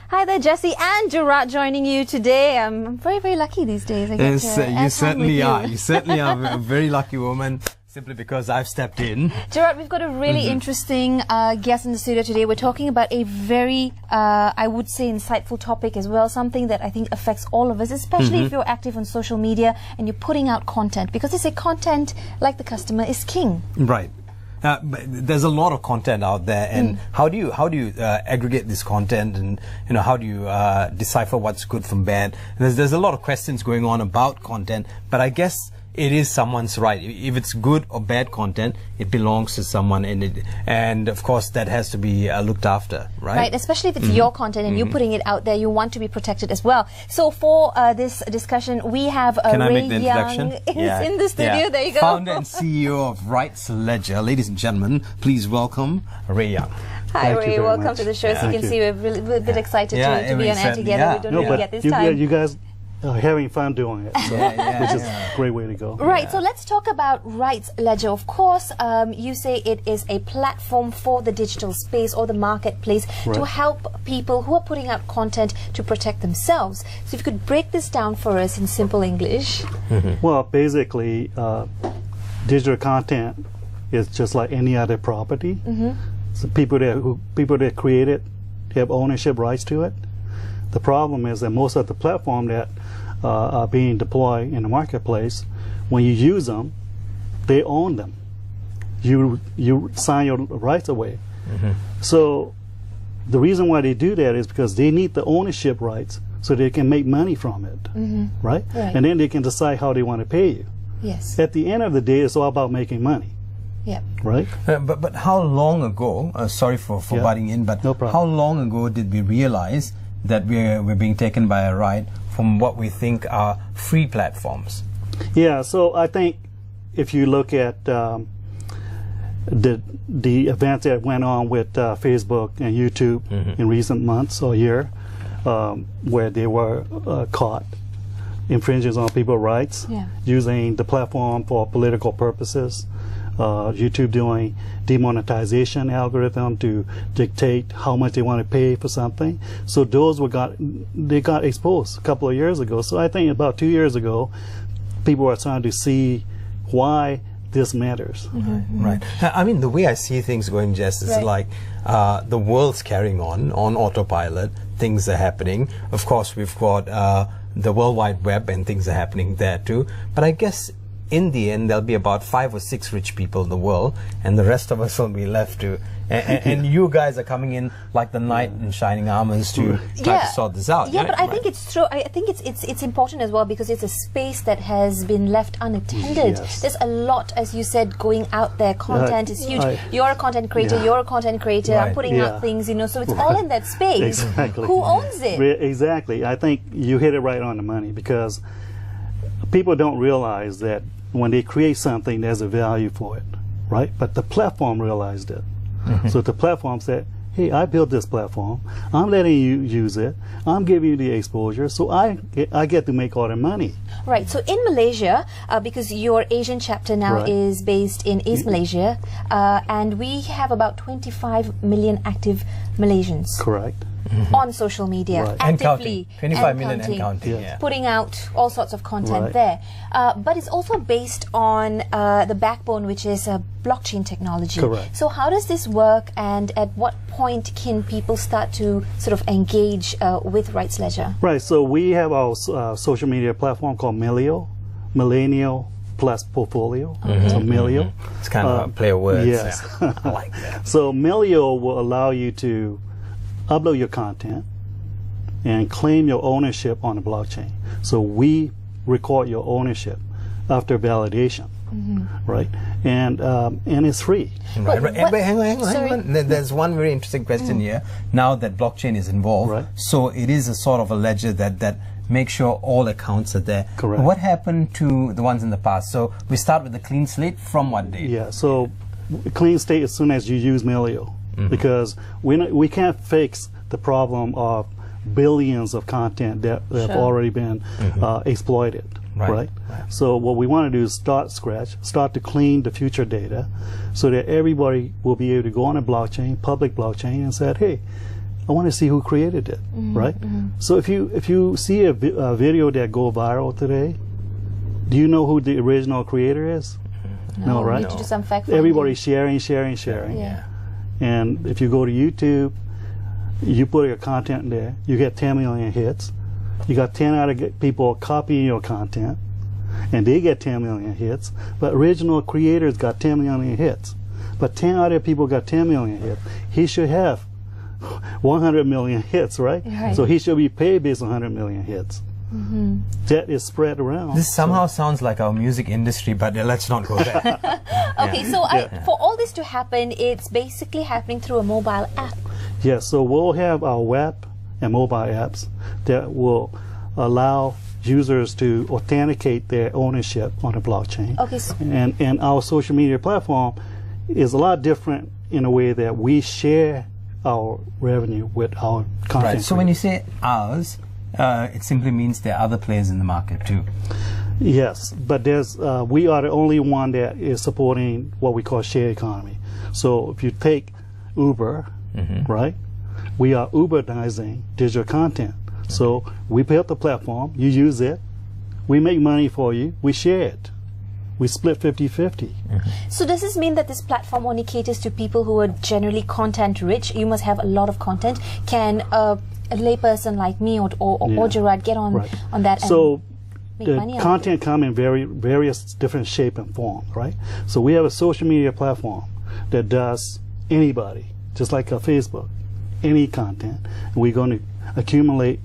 Hi there, Jesse and Gerard joining you today. I'm very, very lucky these days. I get you certainly are. You certainly are a very lucky woman, simply because I've stepped in. Gerard, we've got a really interesting guest in the studio today. We're talking about a very, I would say, insightful topic as well, something that I think affects all of us, especially if you're active on social media and you're putting out content, because they say content, like the customer, is king. Right. But there's a lot of content out there, and how do you aggregate this content, and how do you decipher what's good from bad? There's a lot of questions going on about content, but I guess it is someone's right. If it's good or bad content, it belongs to someone, and of course that has to be looked after, right? Right, especially if it's your content and you're putting it out there, you want to be protected as well. So for this discussion, we have Ray Young in the studio. Yeah. There you go. Founder and CEO of Rightsledger. Ladies and gentlemen, please welcome Ray Young. Hi Ray, welcome to the show. So you can see we're really a bit excited to be on air together. We don't really get this time. You guys having fun doing it, so, which is a great way to go. Right, so let's talk about Rightsledger. Of course, you say it is a platform for the digital space or the marketplace to help people who are putting out content to protect themselves. So if you could break this down for us in simple English. Well, basically, digital content is just like any other property. So people that create it have ownership rights to it. The problem is that most of the platforms that are being deployed in the marketplace, when you use them, they own them. You sign your rights away. So the reason why they do that is because they need the ownership rights so they can make money from it, right? And then they can decide how they want to pay you. Yes. At the end of the day, it's all about making money. Yeah. Right. But how long ago? Sorry for butting in, but how long ago did we realize that we're being taken by a right from what we think are free platforms? Yeah, so I think if you look at the events that went on with Facebook and YouTube in recent months or year, where they were caught infringing on people's rights, using the platform for political purposes, YouTube doing demonetization algorithm to dictate how much they want to pay for something. So those they got exposed a couple of years ago. So I think about 2 years ago, people were trying to see why this matters. Right. I mean, the way I see things going, Jess, is like the world's carrying on autopilot. Things are happening. Of course, we've got the World Wide Web, and things are happening there too. But I guess in the end, there'll be about 5 or 6 rich people in the world, and the rest of us will be left to. And you guys are coming in like the knight in shining armors to try to sort this out. Yeah, but I think it's true. I think it's important as well, because it's a space that has been left unattended. There's a lot, as you said, going out there. Content is huge. You're a content creator. You're a content creator. I'm putting out things, so it's all in that space. Who owns it? Exactly. I think you hit it right on the money, because people don't realize that when they create something, there's a value for it, right? But the platform realized it. So the platform said, hey, I built this platform. I'm letting you use it. I'm giving you the exposure, so I get to make all the money. Right. So in Malaysia, because your Asian chapter now is based in East Malaysia, and we have about 25 million active Malaysians. Correct. On social media, actively, 25 million and counting, putting out all sorts of content there. But it's also based on the backbone, which is blockchain technology. Correct. So how does this work, and at what point can people start to sort of engage with Rightsledger? Right. So we have our social media platform called Millennial Plus Portfolio. So Melio. It's kind of a play of words. Yes. I like that. So Melio will allow you to upload your content and claim your ownership on the blockchain. So we record your ownership after validation, right? And it's free. Right. Hang on. There's one very interesting question here. Now that blockchain is involved, so it is a sort of a ledger that makes sure all accounts are there. Correct. What happened to the ones in the past? So we start with the clean slate from what date? Yeah. So clean slate as soon as you use Melio. Because we can't fix the problem of billions of content that have already been exploited, right? So what we want to do is start to clean the future data, so that everybody will be able to go on a blockchain, public blockchain, and say, hey, I want to see who created it, right? So if you see a video that go viral today, do you know who the original creator is? No, right? Need to do some fact finding. Everybody's sharing. Yeah. And if you go to YouTube, you put your content there, you get 10 million hits. You got 10 other people copying your content, and they get 10 million hits. But original creators got 10 million hits. But 10 other people got 10 million hits. He should have 100 million hits, right? So he should be paid based on 100 million hits. That is spread around. This somehow sounds like our music industry, but let's not go there. Okay, so for all this to happen, it's basically happening through a mobile app. Yes, so we'll have our web and mobile apps that will allow users to authenticate their ownership on the blockchain. Okay, so and our social media platform is a lot different in a way that we share our revenue with our content. Right. So when you say ours, it simply means there are other players in the market too. Yes, but there's we are the only one that is supporting what we call share economy. So if you take Uber, right, we are Uberizing digital content. So we built the platform, you use it, we make money for you, we share it. We split 50-50. So does this mean that this platform only caters to people who are generally content rich? You must have a lot of content. Can a layperson like me or Gerard get on that and make money? The content come in various different shape and form, right? So we have a social media platform that does anybody, just like a Facebook, any content. And we're going to accumulate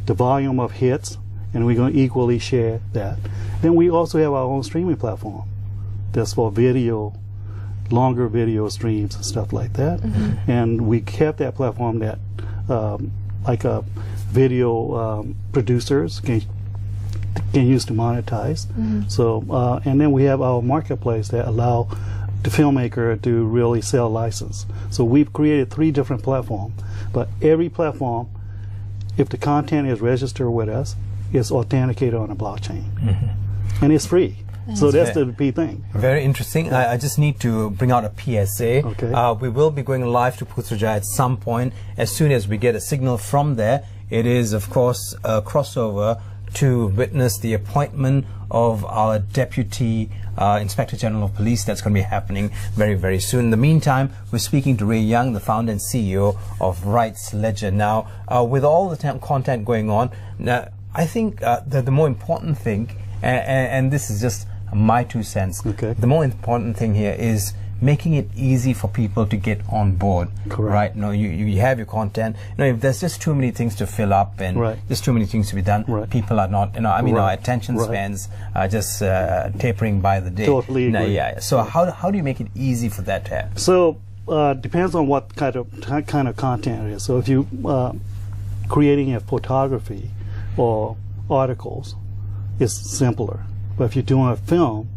the volume of hits, and we're going to equally share that. Then we also have our own streaming platform that's for video, longer video streams and stuff like that. And we kept that platform that like video producers can use to monetize. So and then we have our marketplace that allow the filmmaker to really sell license. So we've created 3 different platforms, but every platform, if the content is registered with us, is authenticated on a blockchain. And it's free. So that's the key thing. Very interesting. I just need to bring out a PSA. Okay. We will be going live to Putrajaya at some point. As soon as we get a signal from there, it is, of course, a crossover to witness the appointment of our Deputy Inspector General of Police. That's going to be happening very, very soon. In the meantime, we're speaking to Ray Young, the founder and CEO of Rightsledger. Now, with all the content going on, I think the more important thing, and this is just my 2 cents, the more important thing here is making it easy for people to get on board. Right? No, you have your content. No, if there's just too many things to fill up and there's too many things to be done, people are not, I mean, our attention spans are just tapering by the day. Totally agree. So how do you make it easy for that to happen? So depends on what kind of content it is. So if you creating a photography or articles, it's simpler. But if you're doing a film,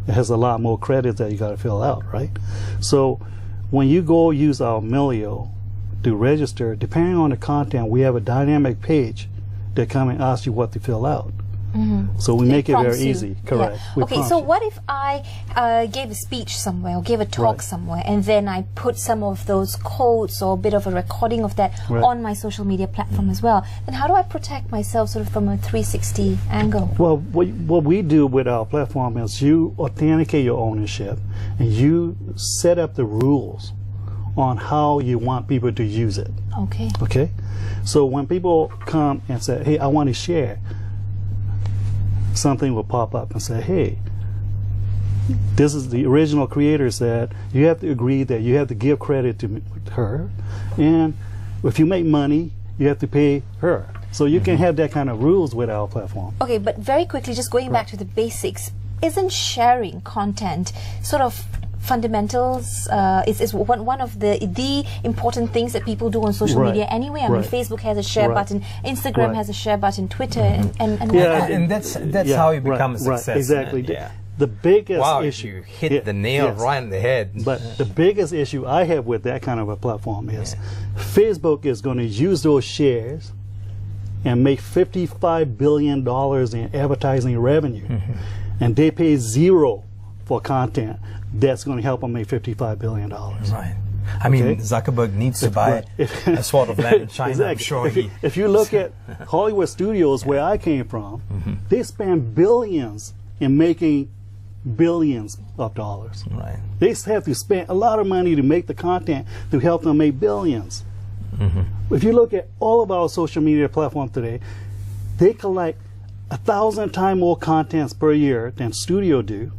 it has a lot more credits that you got to fill out, right? So when you go use our Melio to register, depending on the content, we have a dynamic page that come and ask you what to fill out. So we make it very easy. Correct. Okay, so what if I gave a speech somewhere or gave a talk somewhere, and then I put some of those quotes or a bit of a recording of that on my social media platform as well? Then how do I protect myself sort of from a 360 angle? Well, what we do with our platform is you authenticate your ownership and you set up the rules on how you want people to use it. Okay. So when people come and say, hey, I want to share, something will pop up and say, hey, this is the original creator said, you have to agree that you have to give credit to her, and if you make money, you have to pay her. So you can have that kind of rules with our platform. Okay, but very quickly, just going back to the basics, isn't sharing content sort of fundamentals? Is one of the important things that people do on social media anyway. I mean, Facebook has a share button, Instagram has a share button, Twitter, and and that's how you become a success. Exactly. The biggest issue, you hit the nail right in the head. But the biggest issue I have with that kind of a platform is Facebook is going to use those shares and make $55 billion in advertising revenue, and they pay 0 for content that's going to help them make $55 billion. Right. I mean, Zuckerberg needs to buy a swat of land in China. Exactly. I'm sure if you look at Hollywood studios, where I came from, they spend billions in making billions of dollars. Right. They have to spend a lot of money to make the content to help them make billions. If you look at all of our social media platforms today, they collect 1,000 times more contents per year than studio do,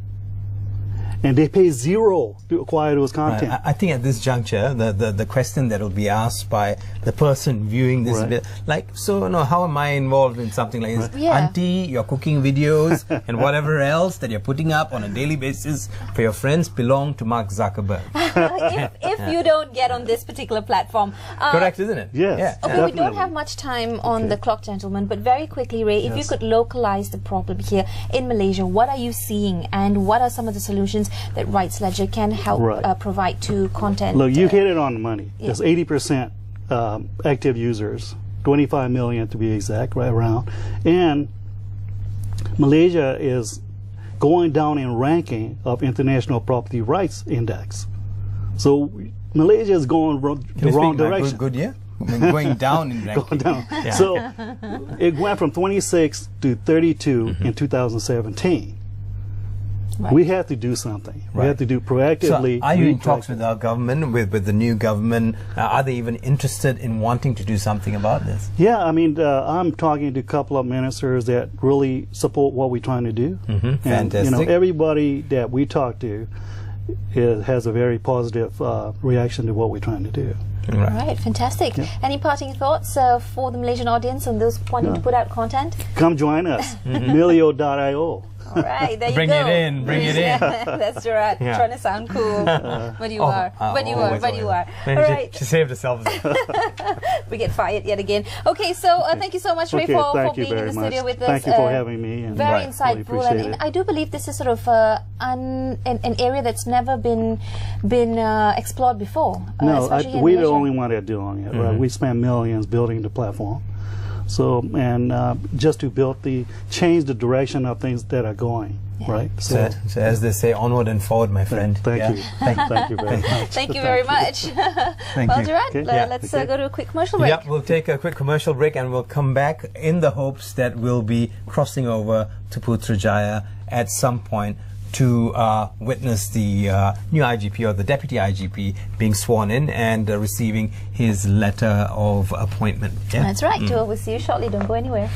and they pay zero to acquire those content. Right. I think at this juncture, the question that will be asked by the person viewing this bit, like, so how am I involved in something like this? Auntie, your cooking videos and whatever else that you're putting up on a daily basis for your friends belong to Mark Zuckerberg. if you don't get on this particular platform. Correct, isn't it? Yes. Yeah. Okay, we don't have much time on the clock, gentlemen, but very quickly, Ray, if you could localize the problem here in Malaysia, what are you seeing and what are some of the solutions that Rightsledger can help provide to content? Look, you hit it on the money. There's 80% active users, 25 million to be exact, right around. And Malaysia is going down in ranking of International Property Rights Index. So Malaysia is going the wrong direction. Good year? Going down in ranking. Going down. So it went from 26 to 32 in 2017. We have to do something. We have to do proactively. So are you in talks with our government, with the new government? Are they even interested in wanting to do something about this? Yeah, I mean, I'm talking to a couple of ministers that really support what we're trying to do. And, Fantastic. Everybody that we talk to has a very positive reaction to what we're trying to do. Right, fantastic. Any parting thoughts for the Malaysian audience and those wanting to put out content? Come join us, Milio.io. All right, there you bring go. It in, bring it in. That's right. Trying to sound cool, but you are. But you are. But you are. All right. She saved herself. We get fired yet again. Okay, so thank you so much, Ray, for being in the studio with us. Thank you for having me. And very insightful, really and I do believe this is sort of an area that's never been explored before. No, we're the only one that's doing it. Right? We spend millions building the platform. So, and just to change the direction of things that are going, right? So as they say, onward and forward, my friend. Thank you. Thank you very much. Thank you very much. Thank you. Gerard, let's go to a quick commercial break. Yeah, we'll take a quick commercial break and we'll come back in the hopes that we'll be crossing over to Putrajaya at some point to witness the new IGP or the Deputy IGP being sworn in and receiving his letter of appointment. That's right. We'll see you shortly. Don't go anywhere.